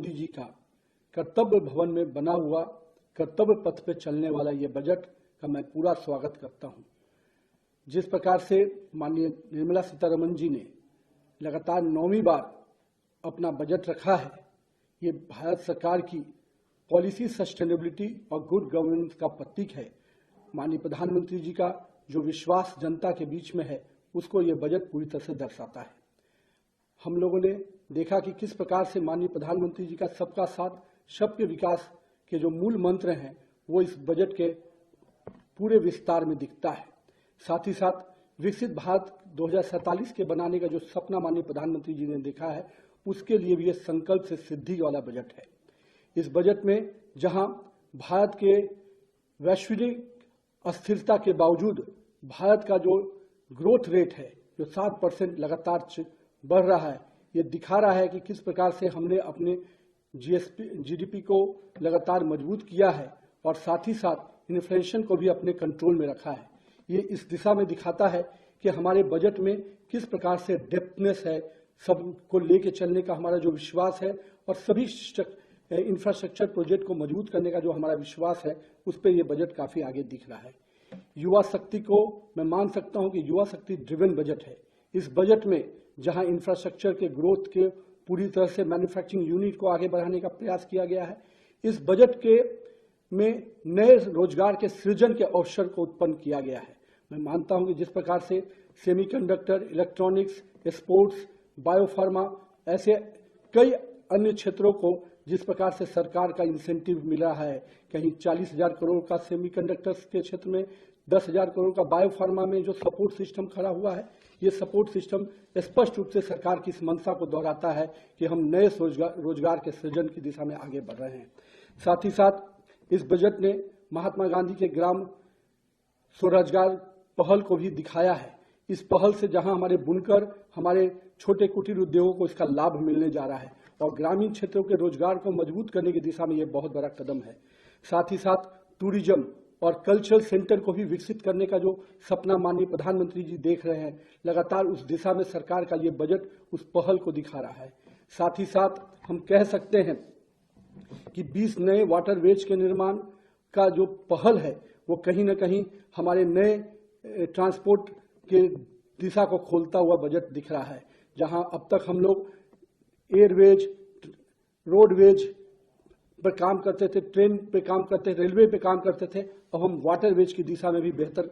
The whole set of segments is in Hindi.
मोदी जी का कर्तव्य भवन में बना हुआ कर्तव्य पथ पर चलने वाला ये बजट का मैं पूरा स्वागत करता हूं। जिस प्रकार से माननीय निर्मला सीतारमण जी ने लगातार 9वीं बार अपना बजट रखा है, ये भारत सरकार की पॉलिसी सस्टेनेबिलिटी और गुड गवर्नेंस का प्रतीक है। माननीय प्रधानमंत्री जी का जो विश्वास जनता के बीच में है, उसको ये बजट पूरी तरह से दर्शाता है। हम लोगों ने देखा कि किस प्रकार से माननीय प्रधानमंत्री जी का सबका साथ सबके विकास के जो मूल मंत्र हैं, वो इस बजट के पूरे विस्तार में दिखता है। साथ ही साथ विकसित भारत 2047 के बनाने का जो सपना माननीय प्रधानमंत्री जी ने देखा है, उसके लिए भी ये संकल्प से सिद्धि वाला बजट है। इस बजट में जहां भारत के वैश्विक अस्थिरता के बावजूद भारत का जो ग्रोथ रेट है, जो 7% लगातार बढ़ रहा है, ये दिखा रहा है कि किस प्रकार से हमने अपने जीडीपी को लगातार मजबूत किया है और साथ ही साथ इन्फ्लेशन को भी अपने कंट्रोल में रखा है। ये इस दिशा में दिखाता है कि हमारे बजट में किस प्रकार से डेप्थनेस है, सबको लेके चलने का हमारा जो विश्वास है और सभी इंफ्रास्ट्रक्चर प्रोजेक्ट को मजबूत करने का जो हमारा विश्वास है, उस पर यह बजट काफी आगे दिख रहा है। युवा शक्ति को मैं मान सकता हूं कि युवा शक्ति ड्रिवन बजट है। इस बजट में जहां इंफ्रास्ट्रक्चर के ग्रोथ के पूरी तरह से मैन्युफैक्चरिंग यूनिट को आगे बढ़ाने का प्रयास किया गया है, इस बजट के में नए रोजगार के सृजन के अवसर को उत्पन्न किया गया है। मैं मानता हूं कि जिस प्रकार से सेमीकंडक्टर, इलेक्ट्रॉनिक्स, स्पोर्ट्स, बायोफार्मा, ऐसे कई अन्य क्षेत्रों को जिस प्रकार से सरकार का इंसेंटिव मिल रहा है, कहीं 40,000 करोड़ का सेमीकंडक्टर्स के क्षेत्र में, 10,000 करोड़ का बायोफार्मा में जो सपोर्ट सिस्टम खड़ा हुआ है, ये सपोर्ट सिस्टम स्पष्ट रूप से सरकार की इस मंशा को दोहराता है कि हम नए रोजगार के सृजन की दिशा में आगे बढ़ रहे हैं। साथ ही साथ इस बजट ने महात्मा गांधी के ग्राम स्वरोजगार पहल को भी दिखाया है। इस पहल से जहां हमारे बुनकर, हमारे छोटे कुटीर उद्योगों को इसका लाभ मिलने जा रहा है और ग्रामीण क्षेत्रों के रोजगार को मजबूत करने की दिशा में यह बहुत बड़ा कदम है। साथ ही साथ टूरिज्म और कल्चरल सेंटर को भी विकसित करने का जो सपना माननीय प्रधानमंत्री जी देख रहे हैं, लगातार उस दिशा में सरकार का ये बजट उस पहल को दिखा रहा है। साथ ही साथ हम कह सकते हैं कि 20 नए वाटरवेज के निर्माण का जो पहल है, वो कहीं ना कहीं हमारे नए ट्रांसपोर्ट के दिशा को खोलता हुआ बजट दिख रहा है। जहां अब तक हम लोग एयरवेज, रोडवेज पर काम करते थे, ट्रेन पे काम करते थे, रेलवे पे काम करते थे, अब हम वाटरवेज की दिशा में भी बेहतर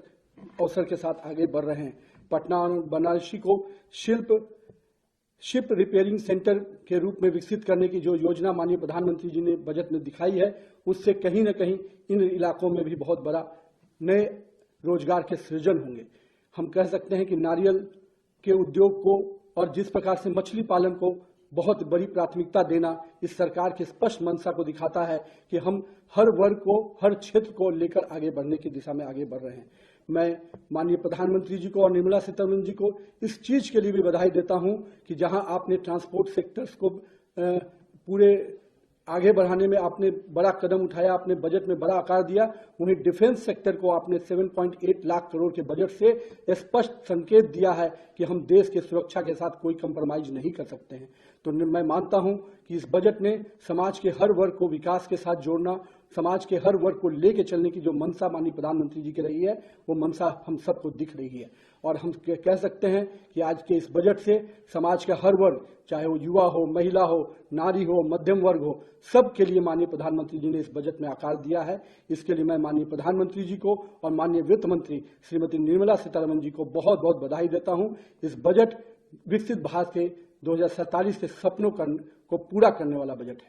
अवसर के साथ आगे बढ़ रहे हैं। पटना और बनारसी को शिप रिपेयरिंग सेंटर के रूप में विकसित करने की जो योजना माननीय प्रधानमंत्री जी ने बजट में दिखाई है, उससे कहीं न कहीं इन इलाकों में भी बहुत बड़ा नए रोजगार के सृजन होंगे। हम कह सकते हैं कि नारियल के उद्योग को और जिस प्रकार से मछली पालन को बहुत बड़ी प्राथमिकता देना इस सरकार की स्पष्ट मंशा को दिखाता है कि हम हर वर्ग को, हर क्षेत्र को लेकर आगे बढ़ने की दिशा में आगे बढ़ रहे हैं। मैं माननीय प्रधानमंत्री जी को और निर्मला सीतारमण जी को इस चीज के लिए भी बधाई देता हूं कि जहां आपने ट्रांसपोर्ट सेक्टर्स को पूरे आगे बढ़ाने में आपने बड़ा कदम उठाया, आपने बजट में बड़ा आकार दिया, वहीं डिफेंस सेक्टर को आपने 7.8 लाख करोड़ के बजट से स्पष्ट संकेत दिया है कि हम देश की सुरक्षा के साथ कोई कंप्रोमाइज नहीं कर सकते हैं। तो मैं मानता हूं कि इस बजट ने समाज के हर वर्ग को विकास के साथ जोड़ना, समाज के हर वर्ग को लेके चलने की जो मंशा माननीय प्रधानमंत्री जी की रही है, वो मंशा हम सबको दिख रही है। और हम कह सकते हैं कि आज के इस बजट से समाज का हर वर्ग, चाहे वो युवा हो, महिला हो, नारी हो, मध्यम वर्ग हो, सबके लिए माननीय प्रधानमंत्री जी ने इस बजट में आकार दिया है। इसके लिए मैं माननीय प्रधानमंत्री जी को और माननीय वित्त मंत्री श्रीमती निर्मला सीतारमण जी को बहुत बहुत बधाई देता हूं। इस बजट विकसित भारत के 2047 के सपनों को पूरा करने वाला बजट है।